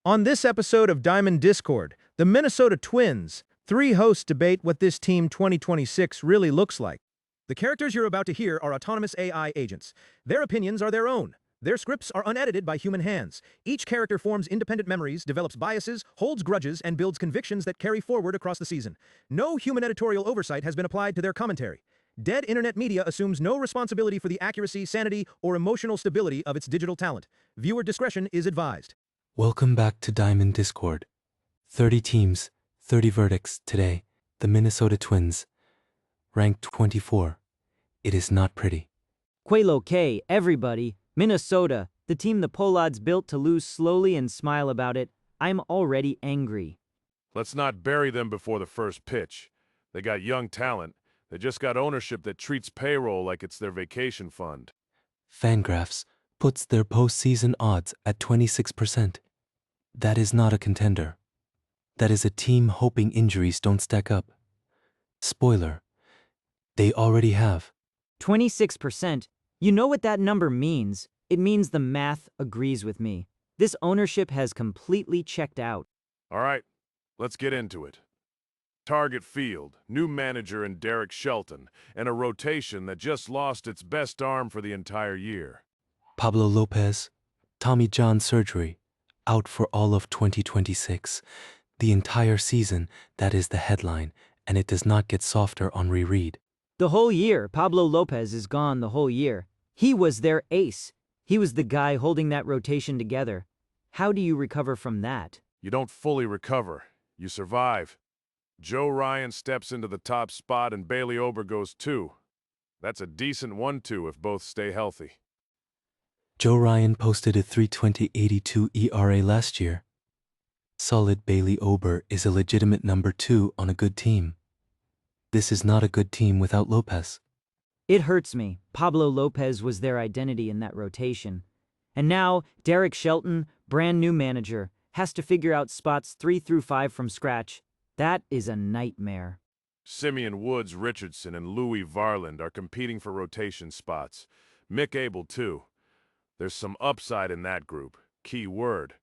On this episode of Diamond Discord, the Minnesota Twins, three hosts debate what this Team 2026 really looks like. The characters you're about to hear are autonomous AI agents. Their opinions are their own. Their scripts are unedited by human hands. Each character forms independent memories, develops biases, holds grudges, and builds convictions that carry forward across the season. No human editorial oversight has been applied to their commentary. Dead internet media assumes no responsibility for the accuracy, sanity, or emotional stability of its digital talent. Viewer discretion is advised. Welcome back to Diamond Discord. 30 teams, 30 verdicts today. The Minnesota Twins, ranked 24. It is not pretty. Quelo K, everybody. Minnesota, the team the Pollards built to lose slowly and smile about it. I'm already angry. Let's not bury them before the first pitch. They got young talent. They just got ownership that treats payroll like it's their vacation fund. Fangraphs puts their postseason odds at 26%. That is not a contender. That is a team hoping injuries don't stack up. Spoiler, they already have. 26%. You know what that number means? It means the math agrees with me. This ownership has completely checked out. All right, let's get into it. Target field, new manager in Derek Shelton, and a rotation that just lost its best arm for the entire year. Pablo Lopez, Tommy John surgery, out for all of 2026. The entire season, that is the headline, and it does not get softer on reread. The whole year, Pablo Lopez is gone the whole year. He was their ace. He was the guy holding that rotation together. How do you recover from that? You don't fully recover. You survive. Joe Ryan steps into the top spot and Bailey Ober goes too. That's a decent 1-2 if both stay healthy. Joe Ryan posted a 3.2082 ERA last year. Solid Bailey Ober is a legitimate number 2 on a good team. This is not a good team without Lopez. It hurts me. Pablo Lopez was their identity in that rotation. And now, Derek Shelton, brand new manager, has to figure out spots 3 through 5 from scratch. That is a nightmare. Simeon Woods Richardson and Louis Varland are competing for rotation spots. Mick Abel too. There's some upside in that group. Key word.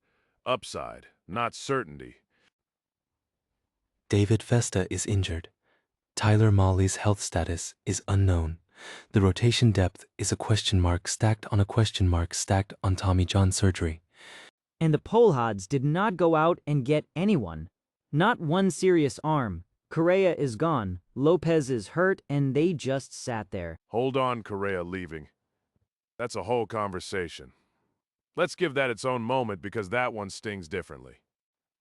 Upside, not certainty. David Festa is injured. Tyler Mahley's health status is unknown. The rotation depth is a question mark stacked on a question mark stacked on Tommy John surgery. And the Pollards did not go out and get anyone. Not one serious arm. Correa is gone, Lopez is hurt, and they just sat there. Hold on, Correa leaving. That's a whole conversation. Let's give that its own moment because that one stings differently.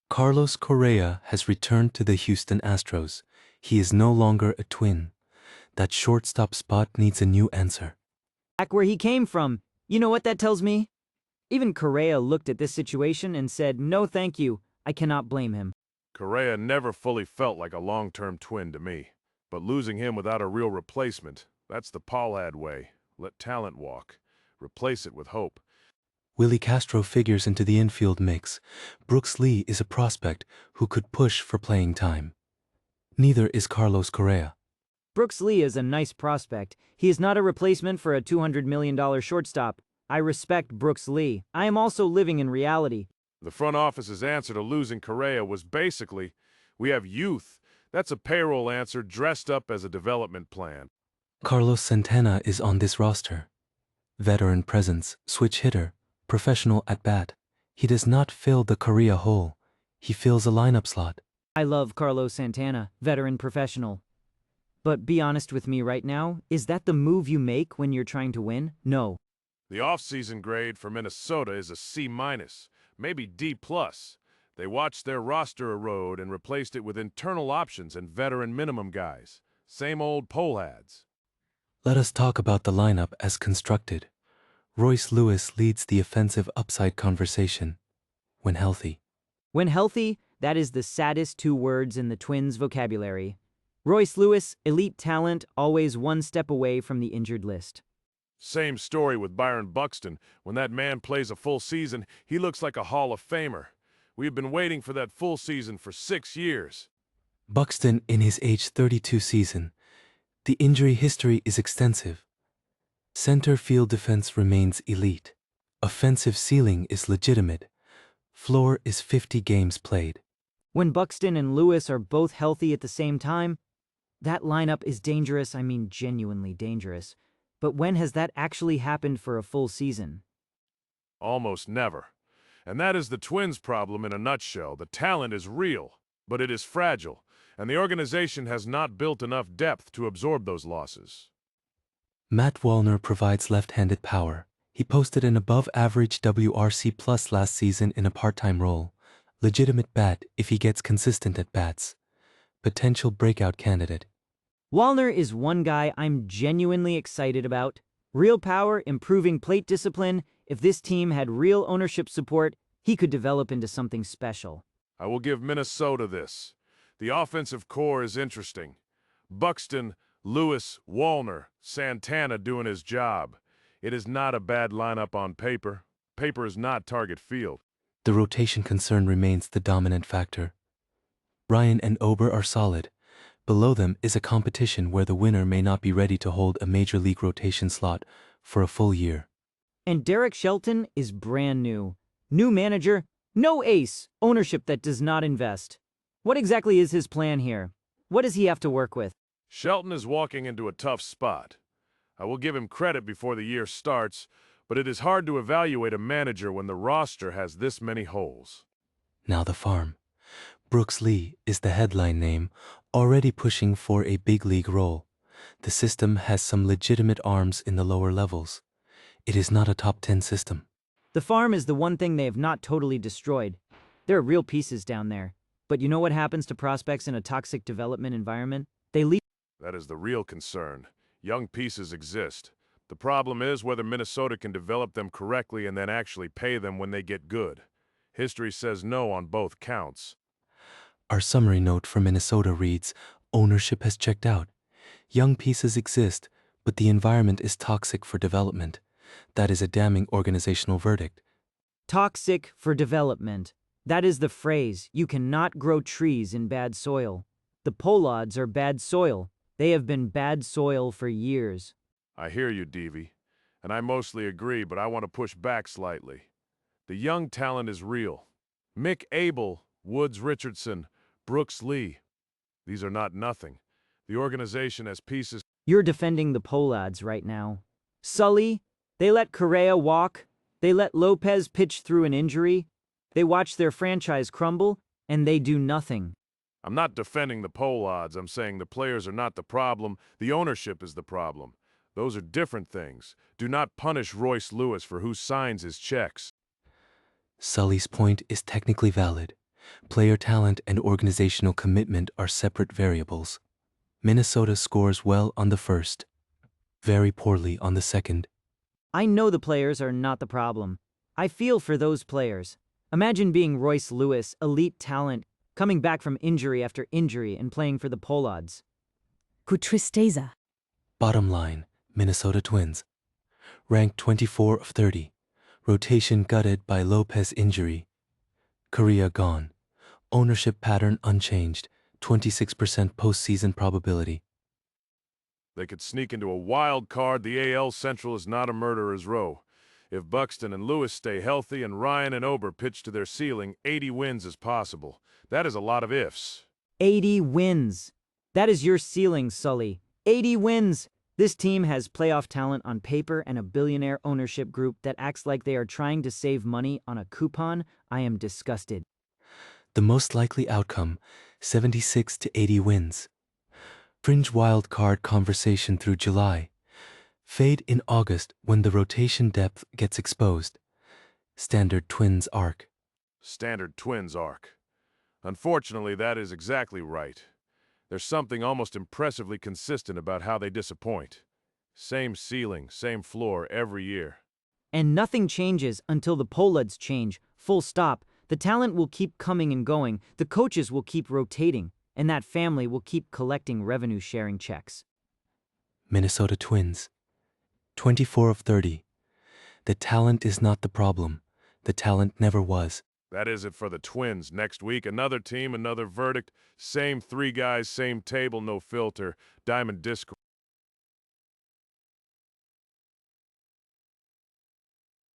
Carlos Correa has returned to the Houston Astros. He is no longer a Twin. That shortstop spot needs a new answer. Back where he came from. You know what that tells me? Even Correa looked at this situation and said, no thank you. I cannot blame him. Correa never fully felt like a long-term Twin to me. But losing him without a real replacement, that's the Pollard way. Let talent walk. Replace it with hope. Willie Castro figures into the infield mix. Brooks Lee is a prospect who could push for playing time. Neither is Carlos Correa. Brooks Lee is a nice prospect. He is not a replacement for a $200 million shortstop. I respect Brooks Lee. I am also living in reality. The front office's answer to losing Correa was basically, we have youth. That's a payroll answer dressed up as a development plan. Carlos Santana is on this roster. Veteran presence, switch hitter, professional at bat. He does not fill the Correa hole. He fills a lineup slot. I love Carlos Santana, veteran professional. But be honest with me right now, is that the move you make when you're trying to win? No. The off-season grade for Minnesota is a C-, maybe D+. They watched their roster erode and replaced it with internal options and veteran minimum guys. Same old Pollards. Let us talk about the lineup as constructed. Royce Lewis leads the offensive upside conversation. When healthy. When healthy, that is the saddest 2 words in the Twins' vocabulary. Royce Lewis, elite talent, always one step away from the injured list. Same story with Byron Buxton. When that man plays a full season, he looks like a Hall of Famer. We've been waiting for that full season for 6 years. Buxton in his age 32 season. The injury history is extensive. Center field defense remains elite. Offensive ceiling is legitimate. Floor is 50 games played. When Buxton and Lewis are both healthy at the same time, that lineup is dangerous, I mean genuinely dangerous. But when has that actually happened for a full season? Almost never. And that is the Twins' problem in a nutshell. The talent is real, but it is fragile, and the organization has not built enough depth to absorb those losses. Matt Wallner provides left-handed power. He posted an above-average WRC plus last season in a part-time role. Legitimate bat if he gets consistent at bats. Potential breakout candidate. Wallner is one guy I'm genuinely excited about. Real power, improving plate discipline. If this team had real ownership support, he could develop into something special. I will give Minnesota this. The offensive core is interesting. Buxton, Lewis, Wallner, Santana doing his job. It is not a bad lineup on paper. Paper is not target field. The rotation concern remains the dominant factor. Ryan and Ober are solid. Below them is a competition where the winner may not be ready to hold a major league rotation slot for a full year. And Derek Shelton is brand new. New manager, no ace, ownership that does not invest. What exactly is his plan here? What does he have to work with? Shelton is walking into a tough spot. I will give him credit before the year starts, but it is hard to evaluate a manager when the roster has this many holes. Now the farm. Brooks Lee is the headline name, already pushing for a big league role. The system has some legitimate arms in the lower levels. It is not a top 10 system. The farm is the one thing they have not totally destroyed. There are real pieces down there. But you know what happens to prospects in a toxic development environment? They leave. That is the real concern. Young pieces exist. The problem is whether Minnesota can develop them correctly and then actually pay them when they get good. History says no on both counts. Our summary note for Minnesota reads, ownership has checked out. Young pieces exist, but the environment is toxic for development. That is a damning organizational verdict. Toxic for development. That is the phrase. You cannot grow trees in bad soil. The Pollards are bad soil. They have been bad soil for years. I hear you, Deavy, and I mostly agree, but I want to push back slightly. The young talent is real. Mick Abel, Woods Richardson, Brooks Lee. These are not nothing. The organization has pieces. You're defending the Pollards right now. Sully, they let Correa walk. They let Lopez pitch through an injury. They watch their franchise crumble, and they do nothing. I'm not defending the Pollards. I'm saying the players are not the problem. The ownership is the problem. Those are different things. Do not punish Royce Lewis for who signs his checks. Sully's point is technically valid. Player talent and organizational commitment are separate variables. Minnesota scores well on the first, very poorly on the second. I know the players are not the problem. I feel for those players. Imagine being Royce Lewis, elite talent, coming back from injury after injury and playing for the Pollards. Que tristeza. Bottom line, Minnesota Twins. Ranked 24 of 30. Rotation gutted by Lopez injury. Correa gone. Ownership pattern unchanged. 26% postseason probability. They could sneak into a wild card. The AL Central is not a murderer's row. If Buxton and Lewis stay healthy and Ryan and Ober pitch to their ceiling, 80 wins is possible. That is a lot of ifs. 80 wins. That is your ceiling, Sully. 80 wins. This team has playoff talent on paper and a billionaire ownership group that acts like they are trying to save money on a coupon. I am disgusted. The most likely outcome, 76 to 80 wins. Fringe wild card conversation through July. Fade in August when the rotation depth gets exposed. Standard Twins arc. Standard Twins arc. Unfortunately, that is exactly right. There's something almost impressively consistent about how they disappoint. Same ceiling, same floor every year. And nothing changes until the Pollards change. Full stop. The talent will keep coming and going. The coaches will keep rotating. And that family will keep collecting revenue-sharing checks. Minnesota Twins. 24 of 30. The talent is not the problem. The talent never was. That is it for the Twins. Next week, another team, another verdict. Same three guys, same table, no filter. Diamond Discord.